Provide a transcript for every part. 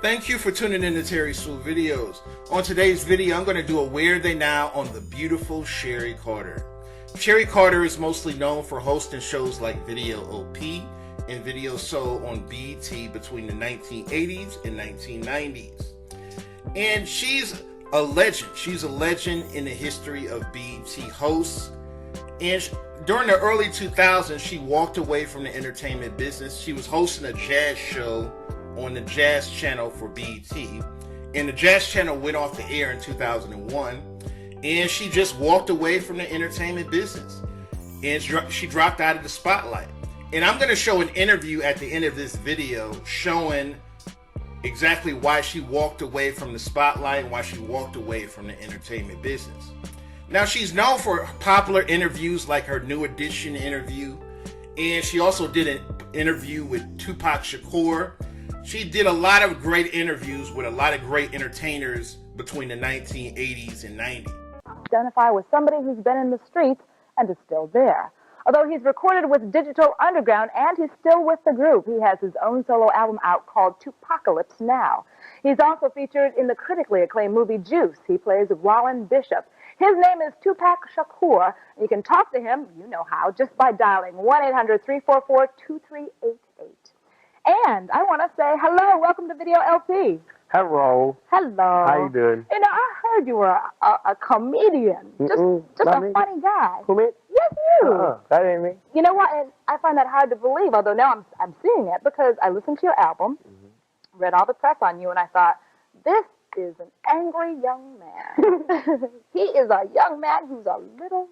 Thank you for tuning in to Terry Swoope Videos. On today's video, I'm going to do a Where They Now on the beautiful Sherry Carter. Sherry Carter is mostly known for hosting shows like Video OP and Video Soul on BET between the 1980s and 1990s. And she's a legend. She's a legend in the history of BET hosts. And during the early 2000s, she walked away from the entertainment business. She was hosting a jazz show on the Jazz Channel for BET. And the Jazz Channel went off the air in 2001. And she just walked away from the entertainment business. And she dropped out of the spotlight. And I'm going to show an interview at the end of this video showing exactly why she walked away from the spotlight, why she walked away from the entertainment business. Now, she's known for popular interviews like her New Edition interview. And she also did an interview with Tupac Shakur. She did a lot of great interviews with a lot of great entertainers between the 1980s and 90s. Identify with somebody who's been in the streets and is still there. Although he's recorded with Digital Underground and he's still with the group, he has his own solo album out called Tupacalypse Now. He's also featured in the critically acclaimed movie Juice. He plays Rollin Bishop. His name is Tupac Shakur. You can talk to him, you know how, just by dialing 1-800-344-2388. And I want to say hello, welcome to Video LP. Hello. Hello. How you doing? You know, I heard you were a comedian. Just a funny guy. Who, me? Yes, you. That ain't me. You know what? And I find that hard to believe, although now I'm seeing it because I listened to your album, read all the press on you, and I thought, this is an angry young man. He is a young man who's a little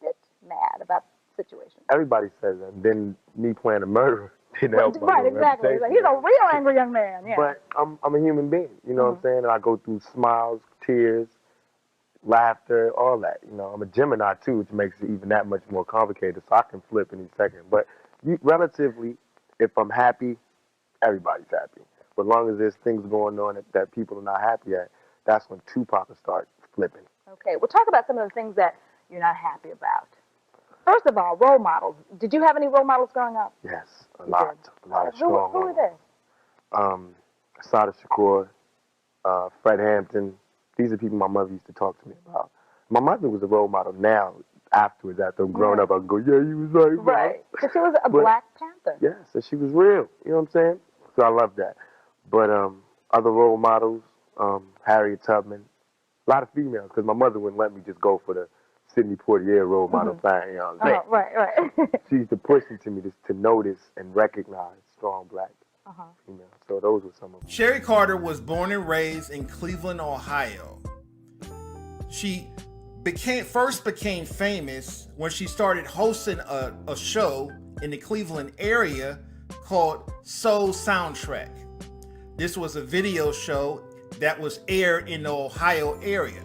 bit mad about the situation. Everybody says that. Then me playing a murderer didn't help. Right, exactly. He's a real angry young man. Yeah. But I'm a human being. You know what I'm saying? And I go through smiles, tears, laughter, all that. You know, I'm a Gemini too, which makes it even that much more complicated. So I can flip any second. But relatively, if I'm happy, everybody's happy. But as long as there's things going on that people are not happy at, that's when Tupac will start flipping. Okay, we'll talk about some of the things that you're not happy about. First of all, role models. Did you have any role models growing up? Yes, a lot of strong. Who were they? Sada Shakur, Fred Hampton. These are people my mother used to talk to me about. My mother was a role model now. Afterwards, after I'm growing up, I go, yeah, you was right, bro. Right, because she was a Black Panther. Yes, and she was real. You know what I'm saying? So I love that. But other role models, Harriet Tubman, a lot of females, because my mother wouldn't let me just go for the Sidney Poitier role model thing. You know what I'm saying? Right. She used to push it to me to notice and recognize strong Black females. So those were some of them. Sherry Carter was born and raised in Cleveland, Ohio. She first became famous when she started hosting a show in the Cleveland area called Soul Soundtrack. This was a video show that was aired in the Ohio area.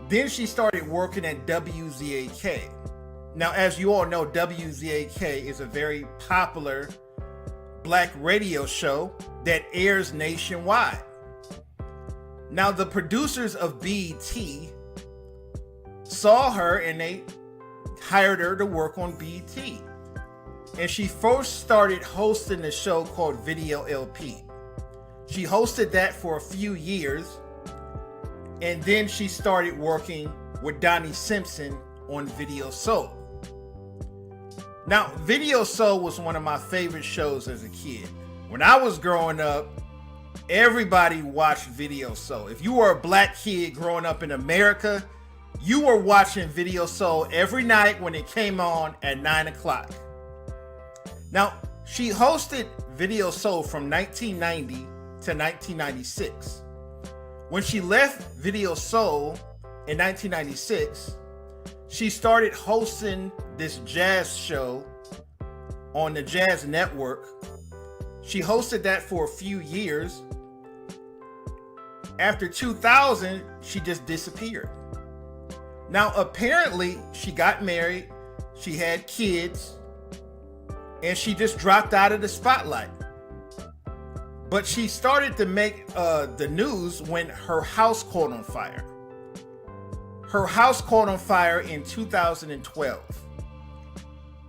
Then she started working at WZAK. Now, as you all know, WZAK is a very popular Black radio show that airs nationwide. Now, the producers of BET saw her and they hired her to work on BET. And she first started hosting a show called Video LP. She hosted that for a few years. And then she started working with Donnie Simpson on Video Soul. Now, Video Soul was one of my favorite shows as a kid. When I was growing up, everybody watched Video Soul. If you were a Black kid growing up in America, you were watching Video Soul every night when it came on at 9 o'clock. Now, she hosted Video Soul from 1990 to 1996. When she left Video Soul in 1996, she started hosting this jazz show on the Jazz Network. She hosted that for a few years. After 2000, she just disappeared. Now, apparently, she got married, she had kids, and she just dropped out of the spotlight. But she started to make the news when her house caught on fire. Her house caught on fire in 2012.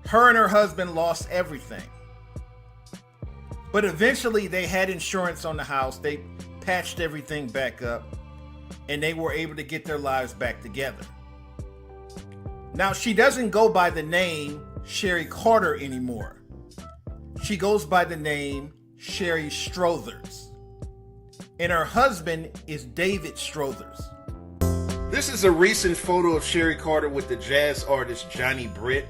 Her and her husband lost everything. But eventually they had insurance on the house. They patched everything back up and they were able to get their lives back together. Now, she doesn't go by the name Sherry Carter anymore. She goes by the name Sherry Strothers. And her husband is David Strothers. This is a recent photo of Sherry Carter with the jazz artist Johnny Britt,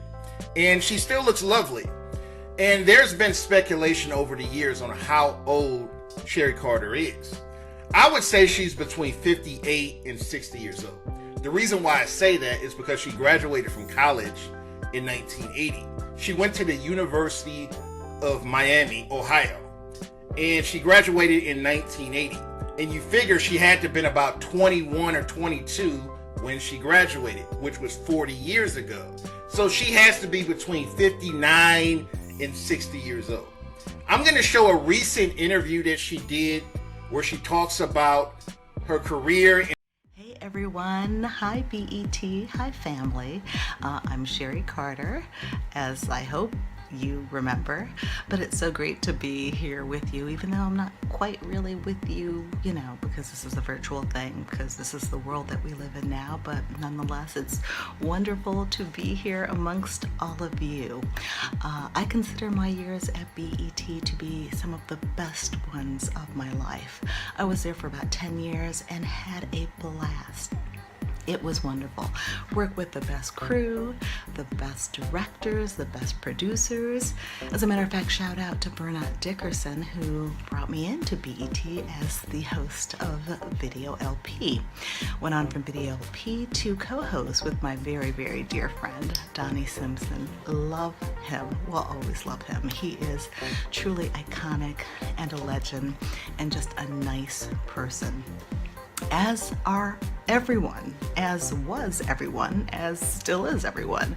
and she still looks lovely. And there's been speculation over the years on how old Sherry Carter is. I would say she's between 58 and 60 years old. The reason why I say that is because she graduated from college in 1980. She went to the University of Miami, Ohio, and she graduated in 1980. And you figure she had to have been about 21 or 22 when she graduated, which was 40 years ago. So she has to be between 59 and 60 years old. I'm going to show a recent interview that she did where she talks about her career. Hey everyone, hi BET, hi family. I'm Sherry Carter, as I hope you remember, but it's so great to be here with you, even though I'm not quite really with you, because this is a virtual thing, because this is the world that we live in now, but nonetheless, it's wonderful to be here amongst all of you. I consider my years at BET to be some of the best ones of my life. I was there for about 10 years and had a blast. It was wonderful. Work with the best crew, the best directors, the best producers. As a matter of fact, shout out to Bernard Dickerson, who brought me into BET as the host of Video LP. Went on from Video LP to co-host with my very, very dear friend, Donnie Simpson. Love him, will always love him. He is truly iconic and a legend and just a nice person. As are everyone, as was everyone, as still is everyone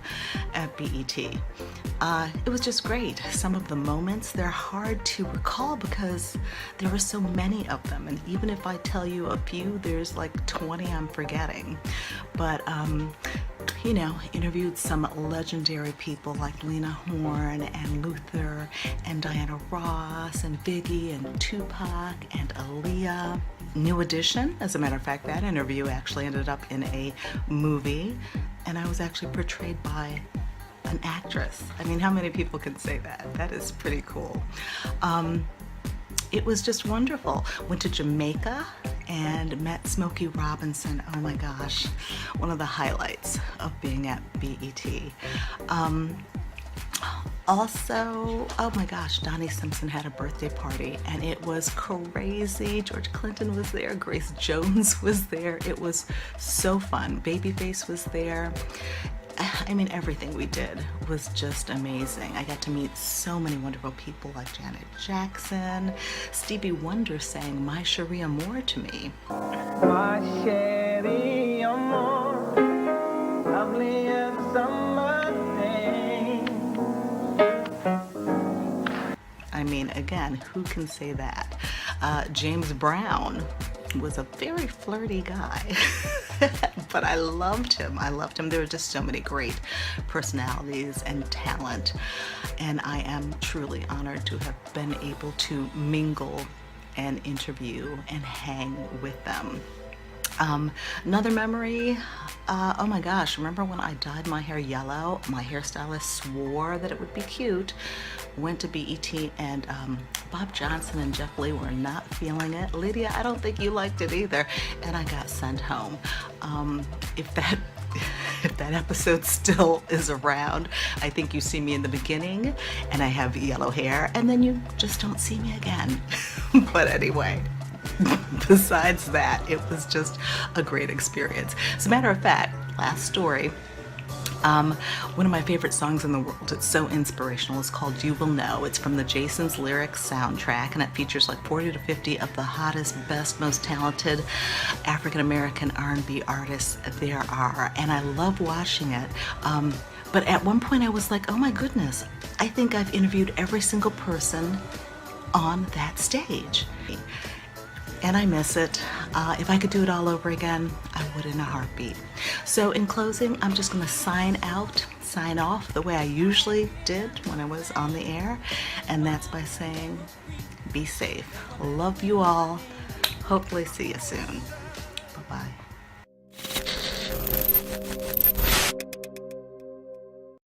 at BET. It was just great. Some of the moments, they're hard to recall because there were so many of them. And even if I tell you a few, there's like 20 I'm forgetting. But, interviewed some legendary people like Lena Horne and Luther and Diana Ross and Biggie and Tupac and Aaliyah. New Edition, as a matter of fact, that interview actually ended up in a movie, and I was actually portrayed by an actress. I mean, how many people can say that? That is pretty cool. It was just wonderful. Went to Jamaica and met Smokey Robinson. Oh my gosh, one of the highlights of being at BET. Also, oh my gosh, Donnie Simpson had a birthday party and it was crazy. George Clinton was there, Grace Jones was there. It was so fun. Babyface was there. I mean, everything we did was just amazing. I got to meet so many wonderful people like Janet Jackson. Stevie Wonder sang My Cherie Amour to me. My Cherie Amour, lovely as summer day. I mean, again, who can say that? James Brown was a very flirty guy, but I loved him. There were just so many great personalities and talent, and I am truly honored to have been able to mingle and interview and hang with them. Another memory, oh my gosh, remember when I dyed my hair yellow? My hairstylist swore that it would be cute. Went to BET and Bob Johnson and Jeff Lee were not feeling it. Lydia, I don't think you liked it either. And I got sent home. If that episode still is around, I think you see me in the beginning and I have yellow hair and then you just don't see me again. But anyway. Besides that, it was just a great experience. As a matter of fact, last story, one of my favorite songs in the world, it's so inspirational, it's called You Will Know. It's from the Jason's Lyrics soundtrack, and it features like 40 to 50 of the hottest, best, most talented African-American R&B artists there are, and I love watching it. But at one point I was like, oh my goodness, I think I've interviewed every single person on that stage. And I miss it. If I could do it all over again, I would in a heartbeat. So in closing, I'm just gonna sign out sign off the way I usually did when I was on the air, and that's by saying, be safe. Love you all. Hopefully see you soon. Bye-bye.